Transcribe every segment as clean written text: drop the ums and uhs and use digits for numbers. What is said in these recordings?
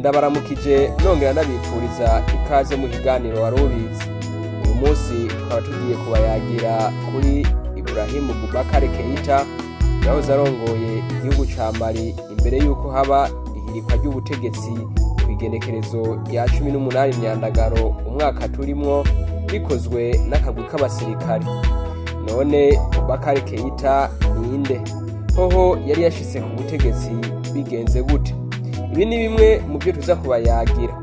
ndabaramukije nongera nabipfuriza ikaze mu kiganiro warubizi. Uyu munsi tukaba tugiye kubayagira kuri Ibrahim Boubakar Keita yahoze arongoye igihugu ca Mali imbere yuko haba ihirikwa ry'ubutegetsi kw'igenekerezo rya 18 Myandagaro umwaka turimwo bikozwe n'akagwi k'abasirikare. None Boubakar Keita ninde? Hoho yari yashitse ku butegetsi bigenze gute? Ibi ni bimwe mu byo tuza kubayagira,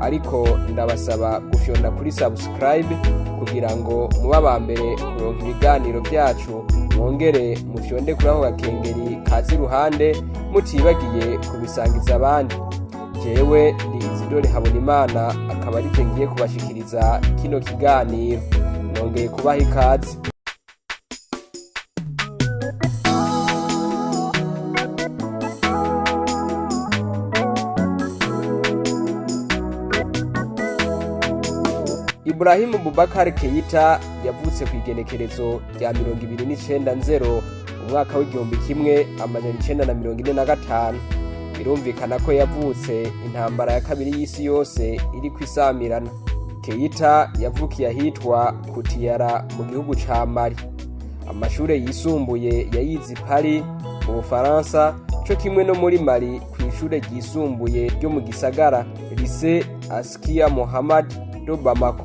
ariko ndabasaba gufyonda kuri subscribe kugira ngo muba bambere kuronka ibiganiro byacu, mwongere mufyonde kuri aho gakengeri kazi iruhande mutibagiye kubisangiza abandi. Jewe ni Isidore Habonimana, akaba ari je ngiye kubashikiriza kino kiganiro. Nongeye kubaha ikaze. Ibrahim Boubakar Keita yavutse ku igenekerezo rya 29/0 umwaka w'igihumbi kimwe amajana 1945. Birumvikana ko yavutse intambara ya kabiri y'isi yose iri kwisamirana. Keita yavukiye ahitwa Kutiyara mu gihugu ca Mali. Amashure yisumbuye yayize Paris mu Bufaransa, cyo kimwe no muri Mali kw'ishure ryisumbuye ryo mu gisagara Lycée Askia Mohamed do Bamako.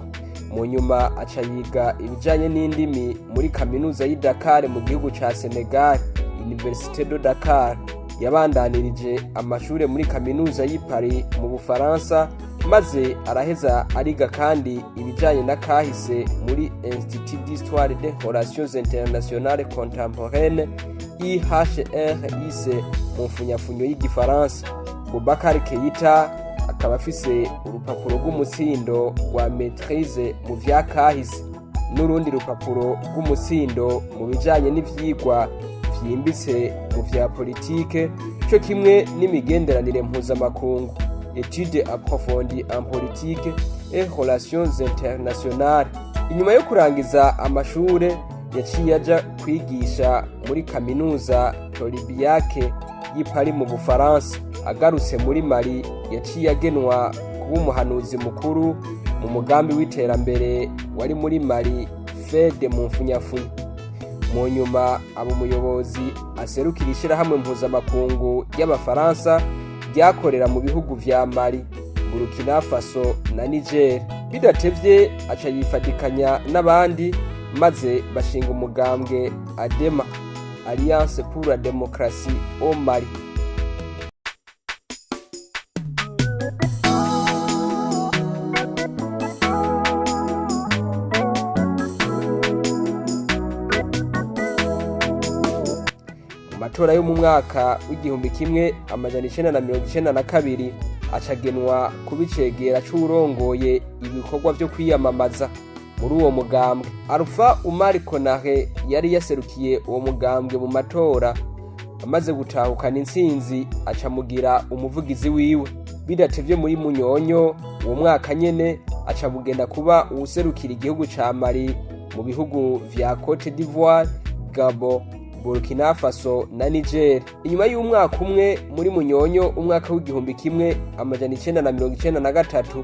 Mu nyuma aca yiga ibijanye n'indimi muri kaminuza y'i Dakar mu gihugu ca Senegal, Université de Dakar. Yabandanirije amashure muri kaminuza y'i Paris mu Bufaransa, maze araheza ariga kandi ibijanye na kahise muri Institut d'Histoire des Relations Internationales Contemporaines IHRIC mu mfunyafunyo y'igifaransa. Boubakar Keita akaba afise urupapuro rw'umutsindo rwa maîtrise mu vya kahise n'urundi rupapuro rw'umutsindo mu bijanye n'ivyigwa vyimbitse mu vya politike, cyo kimwe n'imigenderanire mpuzamakungu études approfondies en politique et relations internationales. Inyuma yo kurangiza amashure yaciye aja kwigisha muri kaminuza Politike y'i Paris mu Bufaransa. Agarutse muri Mali yaciye agenwa kuba umuhanuzi mukuru mu mugambi w'iterambere wari muri Mali FED mu mfunyafunyo. Mu nyuma abo umuyobozi aserukira ishirahamwe mpuzamakungu y'Abafaransa ryakorera mu bihugu vya Mali, Burkina Faso na Niger. Bidatevye aca yifatikanya n'abandi maze bashinga umugambwe ADEMA, Alliance pour la démocratie au Mali. Matora yo mu mwaka w'igihumbi kimwe amajana 1992 acagenwa kubicegera c'urongoye ibikorwa byo kwiyamamaza muri uwo mugambwe. Alpha Umar Konare yari yaserukiye uwo mugambwe mu matora, amaze gutahukana intsinzi acamugira umuvugizi wiwe. Bidatevye muri Munyonyo uwo mwaka nyene acamugenda kuba uwuserukira igihugu ca Mali mu bihugu vya Cote d'Ivoire, Gabon, Burkina Faso na Niger. Inyuma y'umwaka umwe muri Munyonyo umwaka w'igihumbi kimwe amajana 1993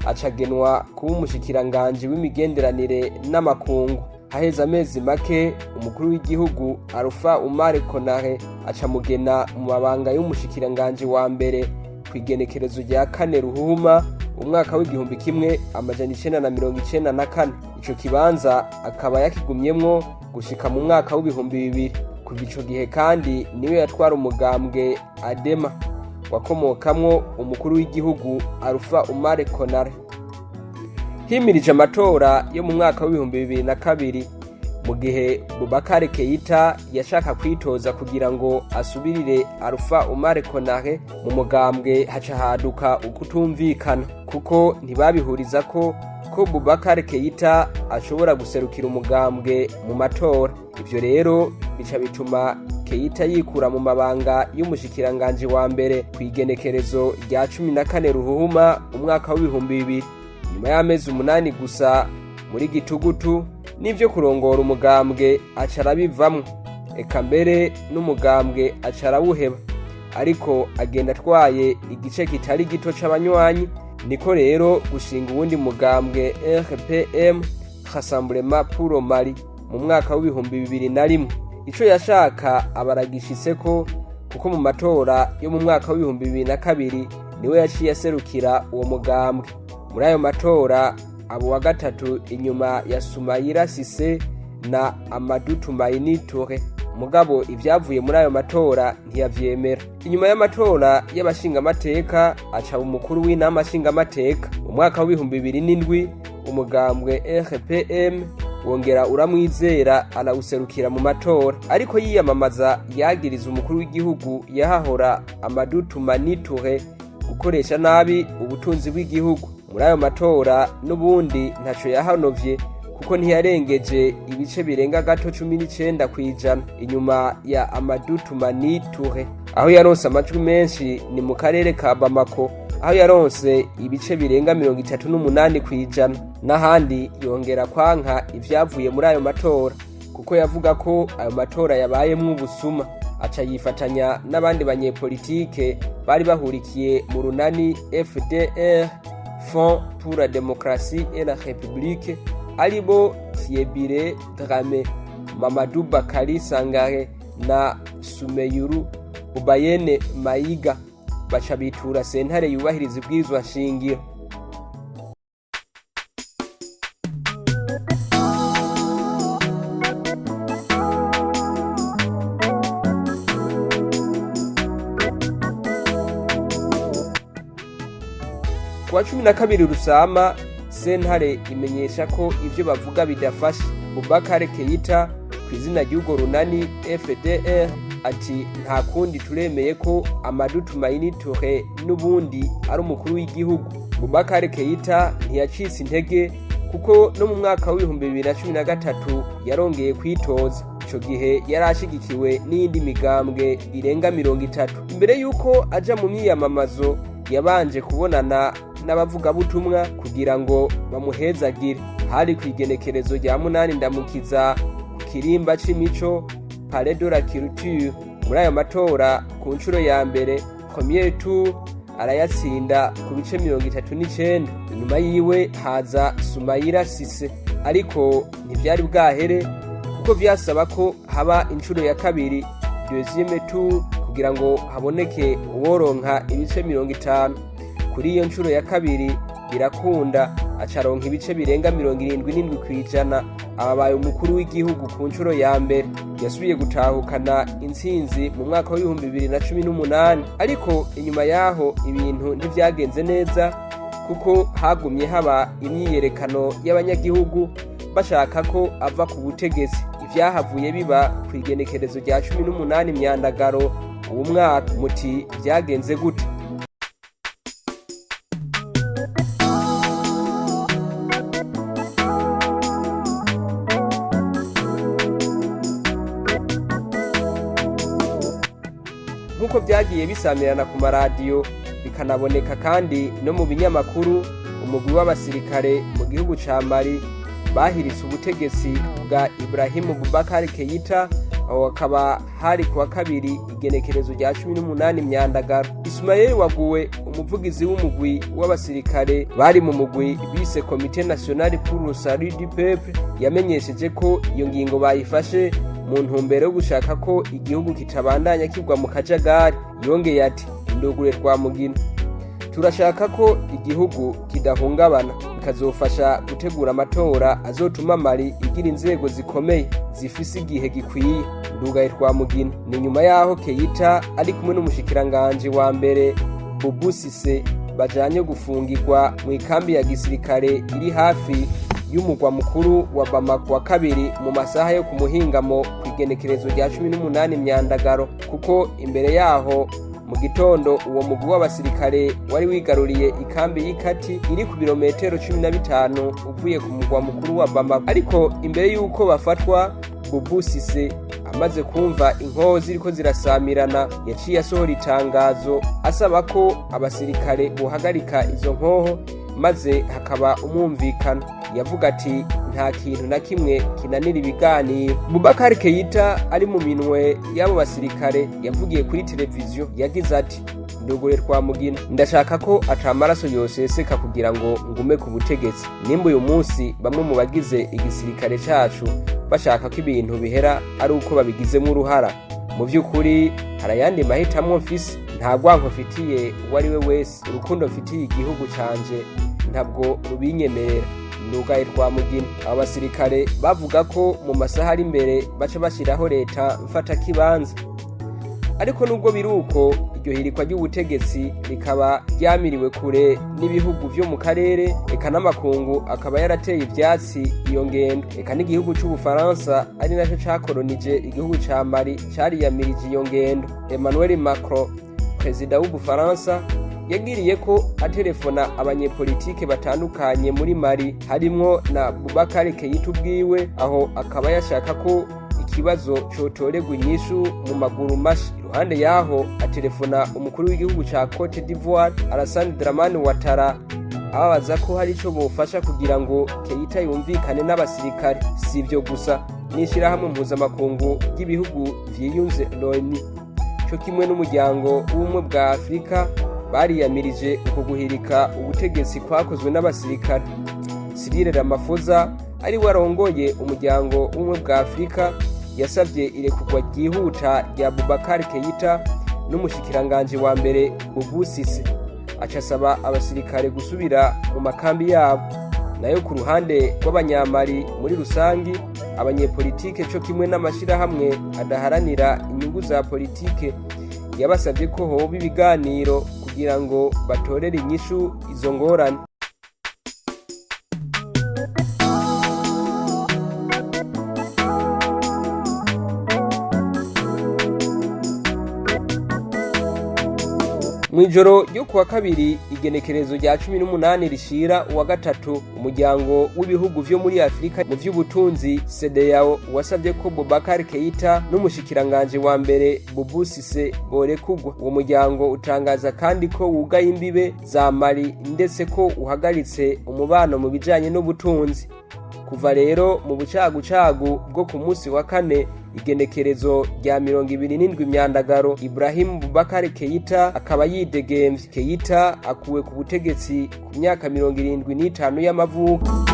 acagenwa kuba umushikiranganje w'imigenderanire n'amakungu. Haheze amezi make umukuru w'igihugu Alpha Umar Konare acamugena mu mabanga y'umushikiranganje wa mbere kw'igenekerezo rya 4 Ruhuma umwaka w'igihumbi kimwe amajana 1994. Ico kibanza akaba yakigumyemwo gushika mu mwaka w'ibihumbi 2000. Kuva ico gihe kandi niwe yatwara umugambwe ADEMA wakomokamwo umukuru w'igihugu Alpha Umar Konare. Himirije amatora yo mu mwaka w'ibihumbi 2002 mu gihe Boubakar Keita yashaka kwitoza kugira ngo asubirire Alpha Umar Konare mu mugambwe, haca haduka ukutumvikana kuko ntibabihuriza ko Boubakar Keita ashobora guserukira umugambwe mu matora. Ivyo rero bica bituma Keita yikura mu mabanga y'umushikiranganje wa mbere kw'igenekerezo rya 14 Ruhuma umwaka w'ibihumbi 2000. Nyuma y'amezi 8 gusa muri gitugutu n'ivyo kurongora umugambwe acara bivamwo, eka mbere n'umugambwe acara wuheba. ariko agenda atwaye igice kitari gito c'abanywanyi. Niko rero gushinga uwundi mugambwe RPM Rassemblement pour le Mali mu mwaka w'2001. Ico yashaka abaragishitseko kuko mu matora yo mu mwaka w'2002 niwe yaciye aserukira uwo mugambwe. Muri ayo matora abo wa gatatu inyuma ya Soumaïla Cissé na Amadou Toumaini Touré. Mugabo ivyavuye muri ayo matora ntiyavyemera. Inyuma y'amatora y'abashingamateka aca umukuru w'inama nshingamateka. Mu mwaka w'2007 umugambwe RPM wongera uramwizera anawuserukira mu matora, ariko yiyamamaza yagiriza umukuru w'igihugu yahahora Amadou Toumaini Touré gukoresha nabi ubutunzi bw'igihugu. Muri ayo matora n'ubundi ntaco yahanovye kuko ntiyarengeje ibice birenga gato 19 kwijana inyuma ya Amadou Toumaini Touré. Aho yaronse amajwi menshi ni mu karere ka Bamako, aho yaronse ibice birenga 38 kwijana. N'ahandi yongera kwanka ivyavuye muri ayo matora kuko yavuga ko ayo matora yabayemwo ubusuma. Aca yifatanya n'abandi banyepolitike bari bahurikiye mu runani FDR, Front pour la démocratie et la République, aribo Thiebire Dramé, Mamadou Bakari Sangare na Sumeyuru Ubayene Mayiga. Baca bitura sentare yubahiriza ibwirizwa nshingiro. Kuwa 12 Rusama sentare imenyesha ko ivyo bavuga bidafashe. Boubakar Keita kw'izina ry'ugo runani FDR ati nta kundi turemeye ko Amadou Toumaini Touré n'ubundi ari umukuru w'igihugu. Boubakar Keita ntiyacitse intege kuko no mu mwaka w'2013 yarongeye kwitoza. Ico gihe yarashigikiwe n'indi migambwe irenga 30. Imbere yuko aja mu myiyamamazo yabanje kubonana n'abavugabutumwa kugira ngo bamuhezagire. Hari kwigenekerezo rya 8 ndamukiza ku kirimba c'imico Palais de la Culture. Muri ayo matora ku ncuro ya mbere premier tour arayatsinda ku bice 39. Inyuma yiwe haza Soumaïla Cissé, ariko ntivyari bwahere kuko vyasaba ko haba incuro ya kabiri deuxième tour kugira ngo haboneke uworonka ibice 50. Kuri iyo ncuro ya kabiri birakunda acaronka ibice birenga 77 kwijana. Ababaye umukuru w'igihugu ku ncuro ya mbere. Yasubiye gutahukana intsinzi mu mwaka w'2018, ariko inyuma yaho ibintu ntivyagenze neza kuko hagumye haba imyiyerekano y'abanyagihugu bashaka ko ava ku butegetsi. Ivyahavuye biba kwigenekerezo rya 18 Myandagaro uwo mwaka. Muti vyagenze gute? Nkuko vyagiye bisamirana ku maradiyo bikanaboneka kandi no mu binyamakuru, umugwi w'abasirikare mu gihugu ca Mali bahiritse ubutegetsi bwa Ibrahim Boubakar Keita. Aho akaba hari kuwa kabiri igenekerezo rya 18 Myandagaro. Ismaël Waguwe, umuvugizi w'umugwi w'abasirikare bari mu mugwi bise Comité National pour le Salut du Peuple, yamenyesheje ko iyo ngingo bayifashe mu ntumbero yo gushaka ko igihugu kitabandanya kigwa mu kajagari. Yongeye ati indugure Rwamugina, turashaka ko igihugu kidahungabana, bikazofasha gutegura amatora azotuma Mali igira inzego zikomeye zifise igihe gikwiye. Ndugaye Rwamugina ni nyuma yaho Keita ari kumwe n'umushikiranganje wa mbere Boubou Cissé bajanye gufungirwa mu ikambi ya gisirikare iri hafi y'umugwa mukuru wa Bamako wa kabiri mu masaha yo kumuhingamo kwigenekerezo rya 18 Myandagaro, kuko imbere yaho mu gitondo uwo mugwi w'abasirikare wari wigaruriye ikambi y'ikati iri ku birometero 15 uvuye ku mugwa mukuru wa Bamako. Ariko imbere yuko bafatwa, Boubou Cissé amaze kumva inkoho ziriko zirasamirana yaciye asohora itangazo asaba ko abasirikare bohagarika izo nkoho maze hakaba umwumvikano. Yavuga ati nta kintu na kimwe kinanira ibiganiro. Boubakar Keita ari mu minwe y'abo basirikare yavugiye kuri televiziyo yagize ati ndogore twamugina, ndashaka ko atamaraso yoseseka kugira ngo ngume ku butegetsi. Nimba uyu munsi bamwe mu bagize igisirikare cacu bashaka ko ibintu bihera ari uko babigizemo uruhara, mu by'ukuri harayandi mahitamwo mfise. Nta gwanko mfitiye uwo ari we wese, urukundo mfitiye igihugu canje ntabwo rubinyemerera. Ndugaye twamugina. Abo basirikare bavuga ko mu masaha ari imbere baca bashiraho leta mfata kibanza. Ariko nubwo biruko, iryo hirikwa ry'ubutegetsi rikaba ryamiriwe kure n'ibihugu vyo mu karere, eka n'amakungu akaba yarateye ivyatsi iyo ngendo. Eka n'igihugu c'Ubufaransa ari naco cakolonije igihugu ca Mali cariyamirije iyo ngendo. Emmanuel Macron, perezida w'Ubufaransa, yagiriye ko atelefona abanyepolitike batandukanye muri Mali harimwo na Boubakar Keita ubwiwe, aho akaba yashaka ko ikibazo cotorerwa inyishu mu maguru mashi. Iruhande yaho atelefona umukuru w'igihugu ca Cote d'Ivoire Alassane Dramane Ouattara ababaza ko hari ico bofasha kugira ngo Keita yumvikane n'abasirikare. Si ivyo gusa, n'ishirahamwe mpuzamakungu ry'ibihugu vyiyunze l'ONU co kimwe n'umuryango w'ubumwe bwa Afurika bariyamirije uko guhirika ubutegetsi kwakozwe n'abasirikare. Cyril Ramaphosa ari we arongoye umuryango w'ubumwe bwa Afurika yasavye irekurwa ryihuta rya Boubakar Keita n'umushikiranganje wa mbere Ubusise, acasaba abasirikare gusubira mu makambi yabo. Nayo ku ruhande rw'abanyamali muri rusangi, abanyepolitike co kimwe n'amashirahamwe adaharanira inyungu za politike yabasavye ko hoba ibiganiro kugira ngo batorere inyishu izo ngorane. Mwijoro ryo kuwa kabiri igenekerezo rya 18 rishira uwa gatatu, umuryango w'ibihugu vyo muri Afrika mu vy'ubutunzi CEDEAO wasavye ko Boubakar Keita n'umushikiranganje wa mbere Ubusise borekugwa. Uwo muryango utangaza kandi ko wugaye imbibe za Mali ndetse ko uhagaritse umubano mu bijanye n'ubutunzi. Kuva rero mu bucagucagu bwo ku munsi wa kane igenekerezo rya 27 Myandagaro, Ibrahim Boubakar Keita akaba yidegemvye. Keita akuwe ku butegetsi ku myaka 75 y'amavuko.